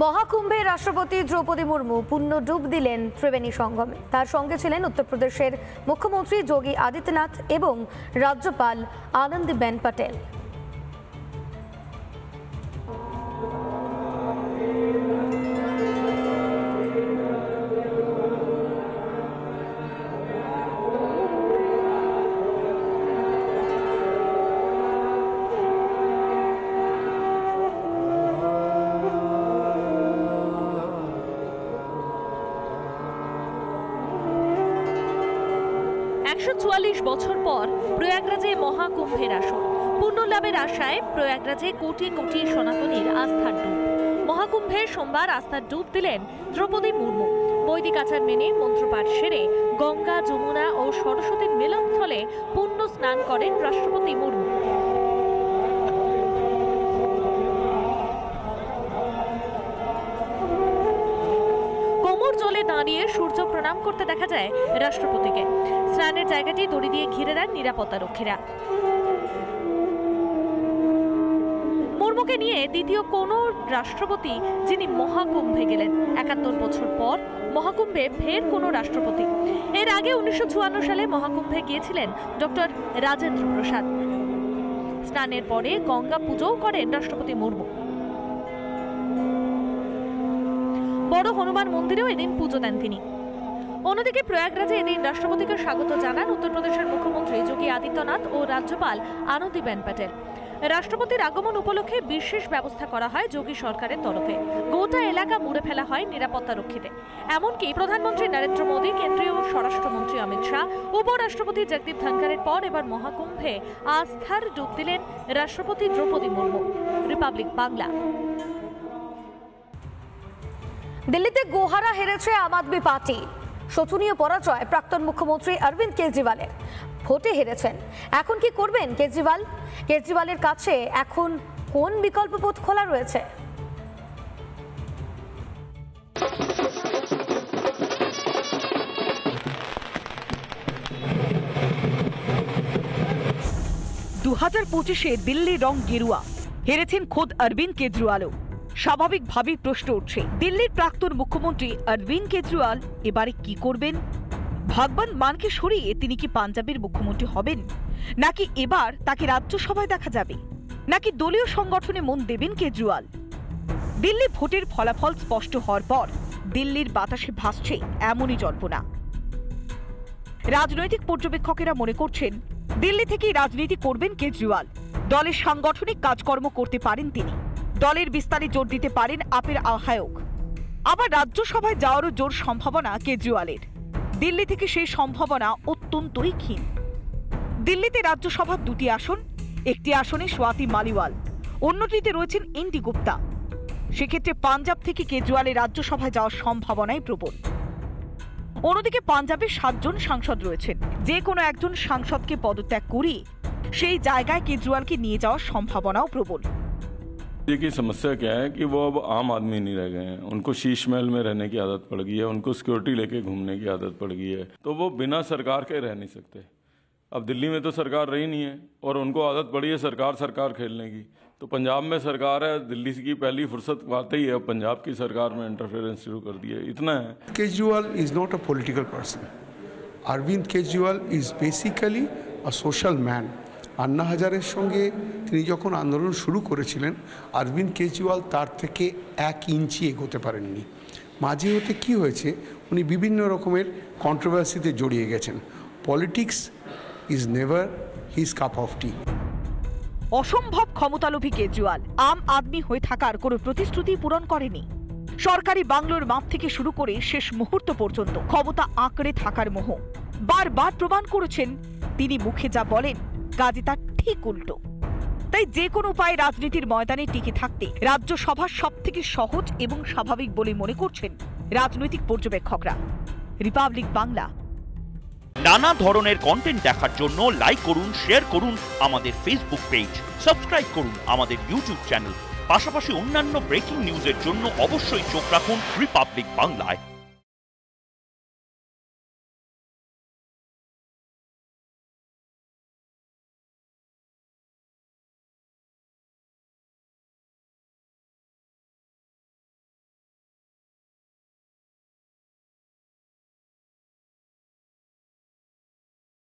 মহাকুম্ভে রাষ্ট্রপতি দ্রৌপদী মুর্মু পূর্ণ ডুব দিলেন ত্রিবেণী সঙ্গমে। তার সঙ্গে ছিলেন উত্তরপ্রদেশের মুখ্যমন্ত্রী যোগী আদিত্যনাথ এবং রাজ্যপাল আনন্দীবেন পটেল। বছর পর প্রয়াগরাজে মহাকুম্ভের আসর পূর্ণলাভের আশায় প্রয়াগরাজে কোটি কোটি সনাতনীর আস্থার ডুব। মহাকুম্ভে সোমবার আস্থার ডুব দিলেন দ্রৌপদী মুর্মু। বৈদিক আচার মেনে মন্ত্রপাঠ সেরে গঙ্গা, যমুনা ও সরস্বতীর মিলনস্থলে পুণ্য স্নান করেন রাষ্ট্রপতি মুর্মু। জলে দাঁড়িয়ে সূর্য প্রণাম করতে দেখা যায় রাষ্ট্রপতিকে। স্নানের জায়গাটি দড়ি দিয়ে ঘিরে দেন নিরাপত্তা রক্ষীরা। মুর্মুকে নিয়ে দ্বিতীয় কোন রাষ্ট্রপতি যিনি মহাকুম্ভে গেলেন। ৭১ বছর পর মহাকুম্ভে ফের কোন রাষ্ট্রপতি। এর আগে ১৯৫৪ সালে মহাকুম্ভে গিয়েছিলেন ডক্টর রাজেন্দ্র প্রসাদ। স্নানের পরে গঙ্গা পুজোও করেন রাষ্ট্রপতি মুর্মু। বড় হনুমান মন্দিরেও এদিন পুজো দেন তিনি। অন্যদিকে প্রয়াগরাজে এদিন রাষ্ট্রপতিকে স্বাগত জানান উত্তরপ্রদেশের মুখ্যমন্ত্রী যোগী আদিত্যনাথ ও রাজ্যপাল আনন্দীবেন পটেল। রাষ্ট্রপতির আগমন উপলক্ষে বিশেষ ব্যবস্থা করা হয় যোগী সরকারের তরফে। গোটা এলাকা মুড়ে ফেলা হয় নিরাপত্তা রক্ষীতে। এমনকি প্রধানমন্ত্রী নরেন্দ্র মোদী, কেন্দ্রীয় স্বরাষ্ট্রমন্ত্রী অমিত শাহ, উপরাষ্ট্রপতি জগদীপ ধনখড়ের পর এবার মহাকুম্ভে আস্থার ডুব দিলেন রাষ্ট্রপতি দ্রৌপদী মুর্মু। রিপাবলিক বাংলা। দিল্লিতে গোহারা হেরেছে আম আদমি পার্টি। শোচনীয় পরাজয় প্রাক্তন মুখ্যমন্ত্রী অরবিন্দ কেজরিওয়ালের। ভোটে হেরেছেন। এখন কি করবেন কেজরিওয়াল? কেজরিওয়ালের কাছে এখন কোন বিকল্প পথ খোলা রয়েছে? দিল্লি রং গেরুয়া। হেরেছেন খোদ অরবিন্দ কেজরিওয়ালও। স্বাভাবিকভাবেই প্রশ্ন উঠছে, দিল্লির প্রাক্তন মুখ্যমন্ত্রী অরবিন্দ কেজরিওয়াল এবারে কি করবেন? ভগবন্ত মানকে সরিয়ে তিনি কি পাঞ্জাবের মুখ্যমন্ত্রী হবেন, নাকি এবার তাকে রাজ্যসভায় দেখা যাবে, নাকি দলীয় সংগঠনে মন দেবেন কেজরিওয়াল? দিল্লি ভোটের ফলাফল স্পষ্ট হওয়ার পর দিল্লির বাতাসে ভাসছে এমনই জল্পনা। রাজনৈতিক পর্যবেক্ষকেরা মনে করছেন, দিল্লি থেকেই রাজনীতি করবেন কেজরিওয়াল। দলের সাংগঠনিক কাজকর্ম করতে পারেন তিনি। দলের বিস্তারে জোর দিতে পারেন আপের আহ্বায়ক। আবার রাজ্যসভায় যাওয়ারও জোর সম্ভাবনা কেজরিওয়ালের। দিল্লি থেকে সেই সম্ভাবনা অত্যন্তই ক্ষীণ। দিল্লিতে রাজ্যসভার 2টি আসন, একটি আসনে স্বাতি মালিওয়াল, অন্যটিতে রয়েছেন ইন্দি গুপ্তা। সেক্ষেত্রে পাঞ্জাব থেকে কেজরিওয়ালের রাজ্যসভায় যাওয়ার সম্ভাবনাই প্রবল। অন্যদিকে পাঞ্জাবের 7 জন সাংসদ রয়েছেন। যে কোনো একজন সাংসদকে পদত্যাগ করিয়ে সেই জায়গায় কেজরিওয়ালকে নিয়ে যাওয়ার সম্ভাবনাও প্রবল। की समस्या क्या है कि वो अब आम आदमी नहीं रह गए हैं। उनको शीश महल में रहने की आदत पड़ गई है, उनको सिक्योरिटी लेके घूमने की आदत पड़ गई है, तो वो बिना सरकार के रह नहीं सकते। अब दिल्ली में तो सरकार रही नहीं है और उनको आदत पड़ी है सरकार खेलने की। तो पंजाब में सरकार है, दिल्ली की पहली फुर्सत आते ही है पंजाब की सरकार में इंटरफेरेंस शुरू कर दिया। इतना है। Kejriwal is not a political person. Arvind Kejriwal is basically a social man. Anna হাজারের সঙ্গে তিনি যখন আন্দোলন শুরু করেছিলেন, অরবিন্দ কেজরিওয়াল তার থেকে 1 ইঞ্চি এগোতে পারেননি। মাঝে হতে কি হয়েছে, উনি বিভিন্ন রকমের কন্ট্রোভার্সিতে জড়িয়ে গেছেন। Politics is never his cup of tea. অসম্ভব ক্ষমতালোভী কেজরিওয়াল আম আদমি হয়ে থাকার কোনো প্রতিশ্রুতি পূরণ করেনি। সরকারি বাংলোর মাপ থেকে শুরু করে শেষ মুহূর্ত পর্যন্ত ক্ষমতা আঁকড়ে থাকার মোহ বারবার প্রমাণ করেছেন। তিনি মুখে যা বলেন কাজে তার ঠিক উল্টো। তাই যে কোনো উপায়ে রাজনীতির ময়দানে টিকে থাকতে রাজ্যসভার সবথেকে সহজ এবং স্বাভাবিক বলে মনে করছেন রাজনৈতিক পর্যবেক্ষকরা। রিপাবলিক বাংলা। নানা ধরনের কন্টেন্ট দেখার জন্য লাইক করুন, শেয়ার করুন আমাদের ফেসবুক পেজ, সাবস্ক্রাইব করুন আমাদের ইউটিউব চ্যানেল। পাশাপাশি অন্যান্য ব্রেকিং নিউজের জন্য অবশ্যই চোখ রাখুন রিপাবলিক বাংলায়।